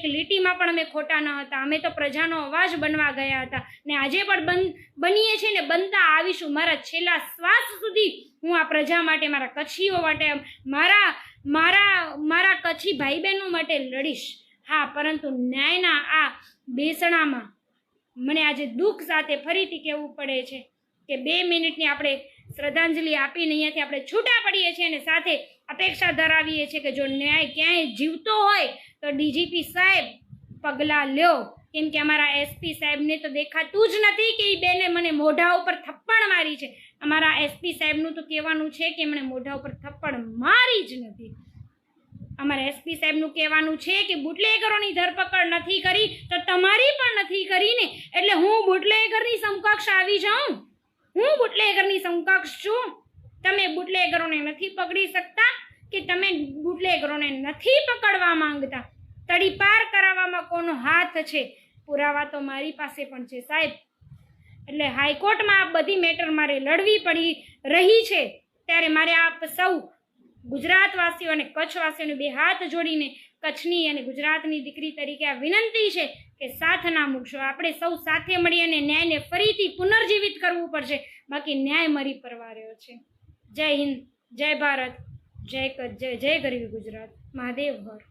એક લીટીમાં પણ અમે ખોટા ન હતા. અમે તો પ્રજાનો અવાજ બનવા ગયા હતા ને આજે પણ બનીએ છીએ ને બનતા આવીશું. મારા છેલ્લા શ્વાસ સુધી હું આ પ્રજા માટે, મારા કચ્છીઓ માટે, મારા કચ્છી ભાઈ બહેનો માટે લડીશ. હા, પરંતુ ન્યાયના આ બેસણામાં મને આજે દુઃખ સાથે ફરીથી કહેવું પડે છે કે 2 મિનિટની આપણે શ્રદ્ધાંજલિ આપીને અહીંયાથી આપણે છૂટા પડીએ છીએ અને સાથે અપેક્ષા ધરાવીએ છીએ કે જો ન્યાય ક્યાંય જીવતો હોય તો ડીજીપી સાહેબ પગલાં લ્યો. કેમ કે અમારા એસપી સાહેબને તો દેખાતું જ નથી કે એ બેને મને મોઢા ઉપર થપ્પડ મારી છે. અમારા એસપી સાહેબનું તો કહેવાનું છે કે એમણે મોઢા ઉપર થપ્પડ મારી જ નથી. અમારા એસપી સાહેબનું કહેવાનું છે કે બુટલેગરોની ધરપકડ નથી કરી તો તમારી પણ નથી કરીને, એટલે હું બુટલેગરની સમકક્ષ આવી જાઉં? હું બુટલેગરની સમકક્ષ છું? તમે બુટલેગરોને નથી પકડી શકતા કે તમે બુટલેગરોને નથી પકડવા માંગતા? તડીપાર કરાવવામાં કોનો હાથ છે? પુરાવા તો મારી પાસે પણ છે સાહેબ. એટલે હાઈકોર્ટમાં આ બધી મેટર મારે લડવી પડી રહી છે. ત્યારે મારે આપ સૌ ગુજરાતવાસીઓ અને કચ્છવાસીઓને 2 હાથ જોડીને કચ્છની અને ગુજરાતની દીકરી તરીકે આ વિનંતી છે કે સાથ ના મૂકશો. આપણે સૌ સાથે મળી અને ન્યાયને ફરીથી પુનર્જીવિત કરવું પડશે. બાકી ન્યાય મરી પરવા રહ્યો છે. જય હિન્દ, જય ભારત, જય કચ્છ, જય ગરવી ગુજરાત. મહાદેવ હર.